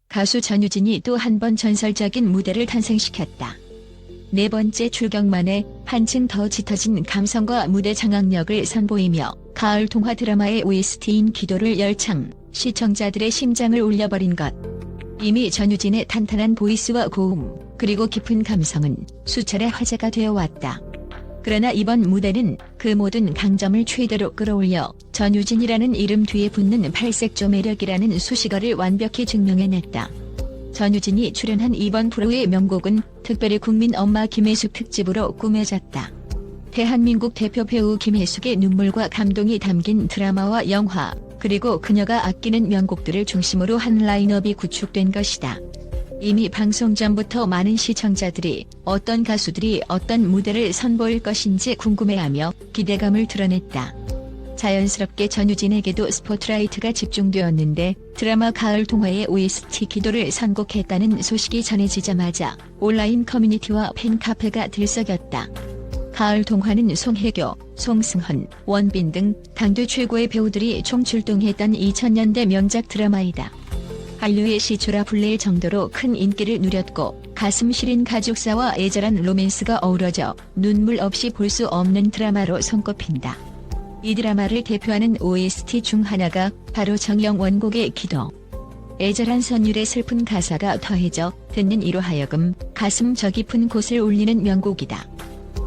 가수 전유진이 또 한 번 전설적인 무대를 탄생시켰다. 네 번째 출격만에 한층 더 짙어진 감성과 무대 장악력을 선보이며 가을 동화 드라마의 OST인 기도를 열창, 시청자들의 심장을 울려버린 것. 이미 전유진의 탄탄한 보이스와 고음, 그리고 깊은 감성은 수차례 화제가 되어왔다. 그러나 이번 무대는 그 모든 강점을 최대로 끌어올려 전유진이라는 이름 뒤에 붙는 팔색조 매력이라는 수식어를 완벽히 증명해냈다. 전유진이 출연한 이번 프로의 명곡은 특별히 국민 엄마 김혜숙 특집으로 꾸며졌다. 대한민국 대표 배우 김혜숙의 눈물과 감동이 담긴 드라마와 영화, 그리고 그녀가 아끼는 명곡들을 중심으로 한 라인업이 구축된 것이다. 이미 방송 전부터 많은 시청자들이 어떤 가수들이 어떤 무대를 선보일 것인지 궁금해하며 기대감을 드러냈다. 자연스럽게 전유진에게도 스포트라이트가 집중되었는데 드라마 가을 동화의 OST 기도를 선곡했다는 소식이 전해지자마자 온라인 커뮤니티와 팬카페가 들썩였다. 가을 동화는 송혜교, 송승헌, 원빈 등 당대 최고의 배우들이 총출동했던 2000년대 명작 드라마이다. 한류의 시초라 불릴 정도로 큰 인기를 누렸고 가슴 시린 가족사와 애절한 로맨스가 어우러져 눈물 없이 볼 수 없는 드라마로 손꼽힌다. 이 드라마를 대표하는 OST 중 하나가 바로 정영 원곡의 기도. 애절한 선율의 슬픈 가사가 더해져 듣는 이로 하여금 가슴 저 깊은 곳을 울리는 명곡이다.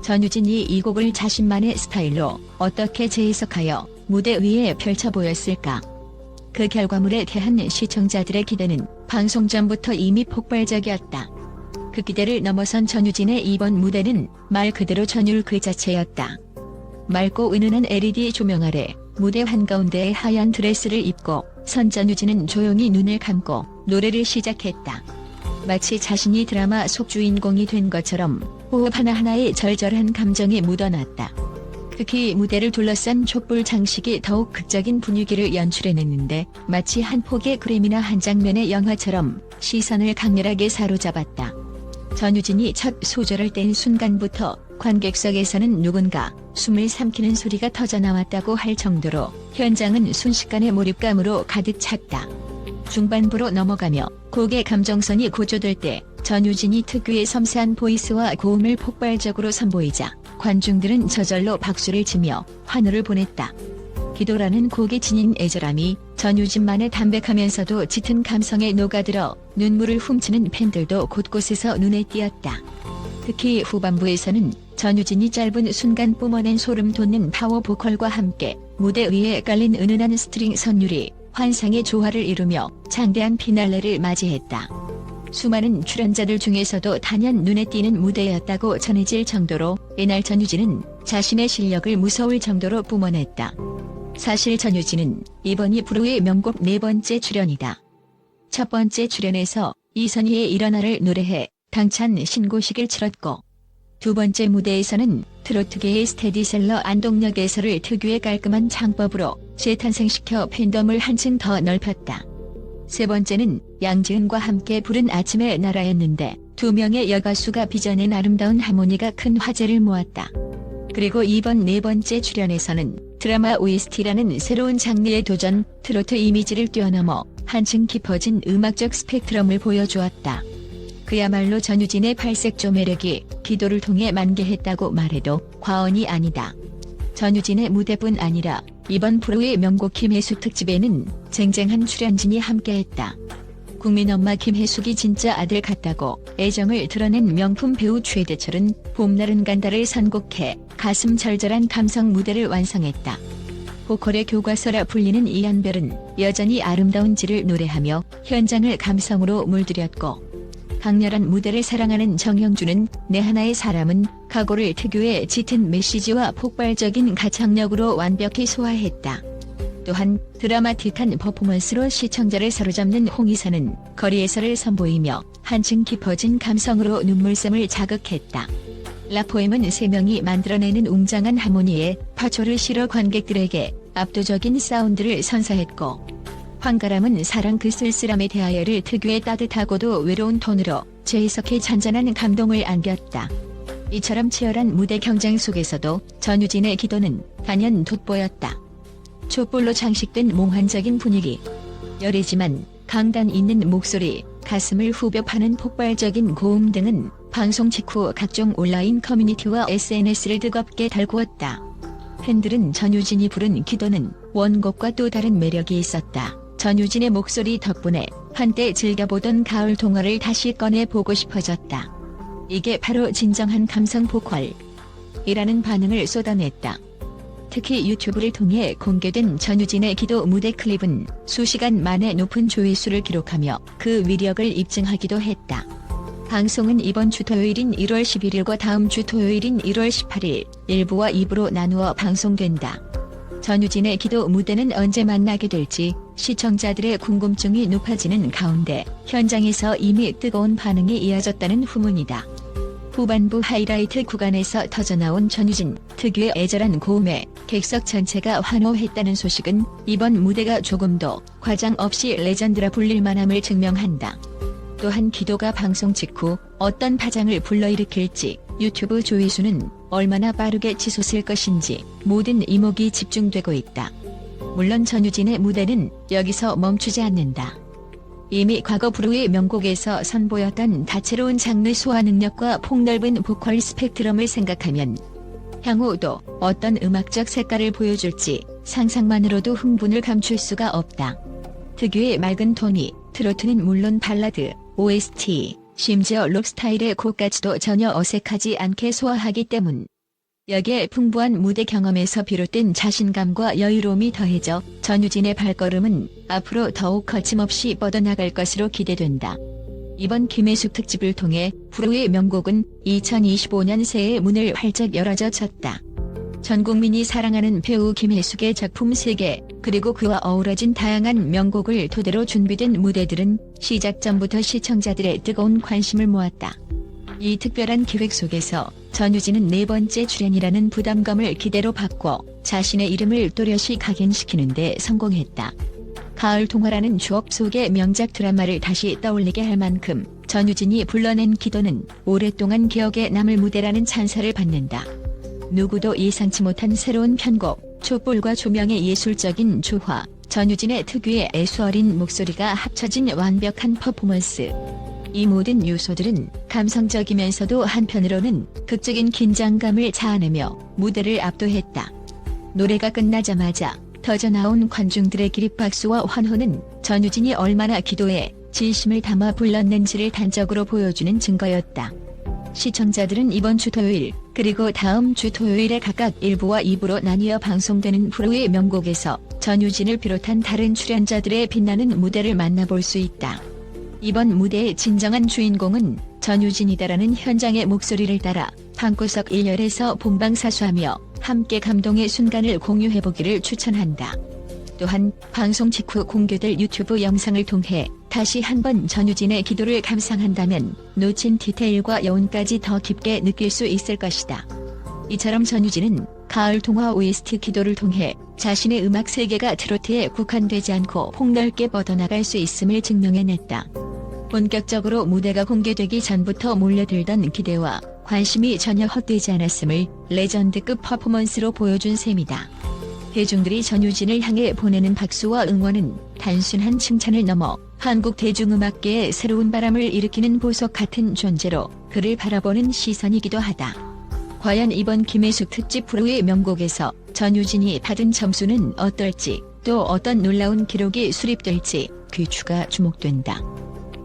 전유진이 이 곡을 자신만의 스타일로 어떻게 재해석하여 무대 위에 펼쳐 보였을까? 그 결과물에 대한 시청자들의 기대는 방송 전부터 이미 폭발적이었다. 그 기대를 넘어선 전유진의 이번 무대는 말 그대로 전율 그 자체였다. 맑고 은은한 LED 조명 아래 무대 한가운데에 하얀 드레스를 입고 선 전유진은 조용히 눈을 감고 노래를 시작했다. 마치 자신이 드라마 속 주인공이 된 것처럼 호흡 하나하나에 절절한 감정이 묻어났다. 특히 무대를 둘러싼 촛불 장식이 더욱 극적인 분위기를 연출해냈는데 마치 한 폭의 그림이나 한 장면의 영화처럼 시선을 강렬하게 사로잡았다. 전유진이 첫 소절을 뗀 순간부터 관객석에서는 누군가 숨을 삼키는 소리가 터져나왔다고 할 정도로 현장은 순식간에 몰입감으로 가득 찼다. 중반부로 넘어가며 곡의 감정선이 고조될 때 전유진이 특유의 섬세한 보이스와 고음을 폭발적으로 선보이자 관중들은 저절로 박수를 치며 환호를 보냈다. 기도라는 곡이 지닌 애절함이 전유진만의 담백하면서도 짙은 감성에 녹아들어 눈물을 훔치는 팬들도 곳곳에서 눈에 띄었다. 특히 후반부에서는 전유진이 짧은 순간 뿜어낸 소름 돋는 파워 보컬과 함께 무대 위에 깔린 은은한 스트링 선율이 환상의 조화를 이루며 장대한 피날레를 맞이했다. 수많은 출연자들 중에서도 단연 눈에 띄는 무대였다고 전해질 정도로 이날 전유진은 자신의 실력을 무서울 정도로 뿜어냈다. 사실 전유진은 이번이 프로의 명곡 네 번째 출연이다. 첫 번째 출연에서 이선희의 일어나를 노래해 당찬 신고식을 치렀고 두 번째 무대에서는 트로트계의 스테디셀러 안동역 에서를 특유의 깔끔한 창법으로 재탄생시켜 팬덤을 한층 더 넓혔다. 세 번째는 양지은과 함께 부른 아침의 나라였는데 두 명의 여가수가 빚어낸 아름다운 하모니가 큰 화제를 모았다. 그리고 이번 네 번째 출연에서는 드라마 OST라는 새로운 장르의 도전, 트로트 이미지를 뛰어넘어 한층 깊어진 음악적 스펙트럼을 보여주었다. 그야말로 전유진의 팔색조 매력이 기도를 통해 만개했다고 말해도 과언이 아니다. 전유진의 무대뿐 아니라 이번 프로의 명곡 김혜숙 특집에는 쟁쟁한 출연진이 함께했다. 국민 엄마 김혜숙이 진짜 아들 같다고 애정을 드러낸 명품 배우 최대철은 봄날은 간다를 선곡해 가슴 절절한 감성 무대를 완성했다. 보컬의 교과서라 불리는 이한별은 여전히 아름다운 지를 노래하며 현장을 감성으로 물들였고 강렬한 무대를 사랑하는 정형준은 내 하나의 사람은 각오를 특유의 짙은 메시지와 폭발적인 가창력으로 완벽히 소화했다. 또한 드라마틱한 퍼포먼스로 시청자를 사로잡는 홍희선은 거리에서를 선보이며 한층 깊어진 감성으로 눈물샘을 자극했다. 라포엠은 세 명이 만들어내는 웅장한 하모니에 파초를 실어 관객들에게 압도적인 사운드를 선사했고 황가람은 사랑 그 쓸쓸함에 대하여를 특유의 따뜻하고도 외로운 톤으로 재해석해 잔잔한 감동을 안겼다. 이처럼 치열한 무대 경쟁 속에서도 전유진의 기도는 단연 돋보였다. 촛불로 장식된 몽환적인 분위기. 열애지만 강단 있는 목소리, 가슴을 후벼 파는 폭발적인 고음 등은 방송 직후 각종 온라인 커뮤니티와 SNS를 뜨겁게 달구었다. 팬들은 전유진이 부른 기도는 원곡과 또 다른 매력이 있었다. 전유진의 목소리 덕분에 한때 즐겨보던 가을 동화를 다시 꺼내 보고 싶어졌다. 이게 바로 진정한 감성 보컬이라는 반응을 쏟아냈다. 특히 유튜브를 통해 공개된 전유진의 기도 무대 클립은 수시간 만에 높은 조회수를 기록하며 그 위력을 입증하기도 했다. 방송은 이번 주 토요일인 1월 11일과 다음 주 토요일인 1월 18일 1부와 2부로 나누어 방송된다. 전유진의 기도 무대는 언제 만나게 될지 시청자들의 궁금증이 높아지는 가운데 현장에서 이미 뜨거운 반응이 이어졌다는 후문이다. 후반부 하이라이트 구간에서 터져나온 전유진 특유의 애절한 고음에 객석 전체가 환호했다는 소식은 이번 무대가 조금도 과장 없이 레전드라 불릴 만함을 증명한다. 또한 기도가 방송 직후 어떤 파장을 불러일으킬지, 유튜브 조회수는 얼마나 빠르게 치솟을 것인지 모든 이목이 집중되고 있다. 물론 전유진의 무대는 여기서 멈추지 않는다. 이미 과거 브루의 명곡에서 선보였던 다채로운 장르 소화 능력과 폭넓은 보컬 스펙트럼을 생각하면 향후도 어떤 음악적 색깔을 보여줄지 상상만으로도 흥분을 감출 수가 없다. 특유의 맑은 톤이 트로트는 물론 발라드, OST, 심지어 록 스타일의 곡까지도 전혀 어색하지 않게 소화하기 때문. 여기에 풍부한 무대 경험에서 비롯된 자신감과 여유로움이 더해져 전유진의 발걸음은 앞으로 더욱 거침없이 뻗어나갈 것으로 기대된다. 이번 김혜숙 특집을 통해 브루의 명곡은 2025년 새해 문을 활짝 열어젖혔다. 전 국민이 사랑하는 배우 김혜숙의 작품 3개, 그리고 그와 어우러진 다양한 명곡을 토대로 준비된 무대들은 시작 전부터 시청자들의 뜨거운 관심을 모았다. 이 특별한 기획 속에서 전유진은 4번째 출연이라는 부담감을 기대로 바꿔 자신의 이름을 또렷이 각인시키는 데 성공했다. 가을 동화라는 추억 속의 명작 드라마를 다시 떠올리게 할 만큼 전유진이 불러낸 기도는 오랫동안 기억에 남을 무대라는 찬사를 받는다. 누구도 예상치 못한 새로운 편곡, 촛불과 조명의 예술적인 조화, 전유진의 특유의 애수 어린 목소리가 합쳐진 완벽한 퍼포먼스. 이 모든 요소들은 감성적이면서도 한편으로는 극적인 긴장감을 자아내며 무대를 압도했다. 노래가 끝나자마자 터져나온 관중들의 기립박수와 환호는 전유진이 얼마나 기도에 진심을 담아 불렀는지를 단적으로 보여주는 증거였다. 시청자들은 이번 주 토요일 그리고 다음 주 토요일에 각각 1부와 2부로 나뉘어 방송되는 브루의 명곡에서 전유진을 비롯한 다른 출연자들의 빛나는 무대를 만나볼 수 있다. 이번 무대의 진정한 주인공은 전유진이다라는 현장의 목소리를 따라 방구석 일렬에서 본방사수하며 함께 감동의 순간을 공유해보기를 추천한다. 또한 방송 직후 공개될 유튜브 영상을 통해 다시 한번 전유진의 기도를 감상한다면 놓친 디테일과 여운까지 더 깊게 느낄 수 있을 것이다. 이처럼 전유진은 가을 동화 OST 기도를 통해 자신의 음악 세계가 트로트에 국한되지 않고 폭넓게 뻗어나갈 수 있음을 증명해냈다. 본격적으로 무대가 공개되기 전부터 몰려들던 기대와 관심이 전혀 헛되지 않았음을 레전드급 퍼포먼스로 보여준 셈이다. 대중들이 전유진을 향해 보내는 박수와 응원은 단순한 칭찬을 넘어 한국 대중음악계에 새로운 바람을 일으키는 보석 같은 존재로 그를 바라보는 시선이기도 하다. 과연 이번 김혜숙 특집 브루의 명곡에서 전유진이 받은 점수는 어떨지, 또 어떤 놀라운 기록이 수립될지 귀추가 주목된다.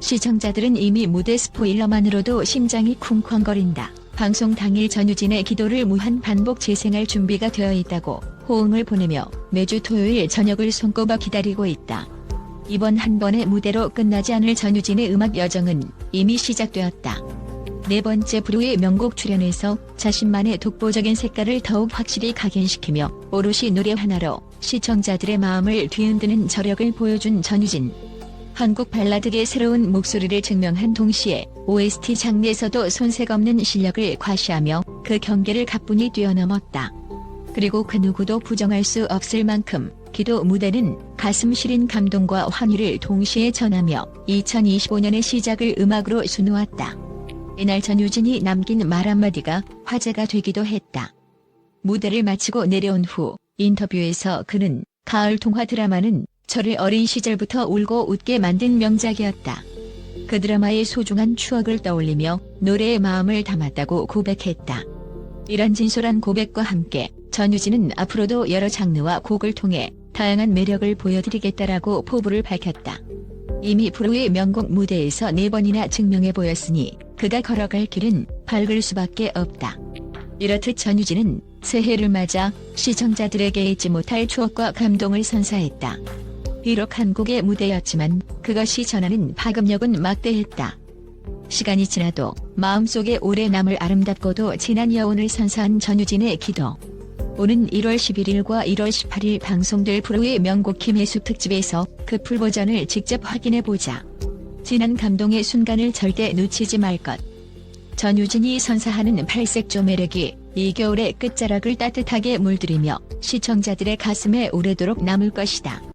시청자들은 이미 무대 스포일러만으로도 심장이 쿵쾅거린다. 방송 당일 전유진의 기도를 무한 반복 재생할 준비가 되어 있다고 호응을 보내며 매주 토요일 저녁을 손꼽아 기다리고 있다. 이번 한 번의 무대로 끝나지 않을 전유진의 음악 여정은 이미 시작되었다. 4번째 브루의 명곡 출연에서 자신만의 독보적인 색깔을 더욱 확실히 각인시키며 오롯이 노래 하나로 시청자들의 마음을 뒤흔드는 저력을 보여준 전유진. 한국 발라드의 새로운 목소리를 증명한 동시에 OST 장르에서도 손색 없는 실력을 과시하며 그 경계를 가뿐히 뛰어넘었다. 그리고 그 누구도 부정할 수 없을 만큼 기도 무대는 가슴 시린 감동과 환희를 동시에 전하며 2025년의 시작을 음악으로 수놓았다. 이날 전유진이 남긴 말 한마디가 화제가 되기도 했다. 무대를 마치고 내려온 후 인터뷰에서 그는 가을 동화 드라마는 저를 어린 시절부터 울고 웃게 만든 명작이었다. 그 드라마의 소중한 추억을 떠올리며 노래에 마음을 담았다고 고백했다. 이런 진솔한 고백과 함께 전유진은 앞으로도 여러 장르와 곡을 통해 다양한 매력을 보여드리겠다라고 포부를 밝혔다. 이미 프로의 명곡 무대에서 4번이나 증명해 보였으니 그가 걸어갈 길은 밝을 수밖에 없다. 이렇듯 전유진은 새해를 맞아 시청자들에게 잊지 못할 추억과 감동을 선사했다. 비록 한국의 무대였지만 그것이 전하는 파급력은 막대했다. 시간이 지나도 마음속에 오래 남을 아름답고도 진한 여운을 선사한 전유진의 기도. 오는 1월 11일과 1월 18일 방송될 프로의 명곡 김혜수 특집에서 그 풀버전을 직접 확인해보자. 진한 감동의 순간을 절대 놓치지 말 것. 전유진이 선사하는 팔색조 매력이 이 겨울의 끝자락을 따뜻하게 물들이며 시청자들의 가슴에 오래도록 남을 것이다.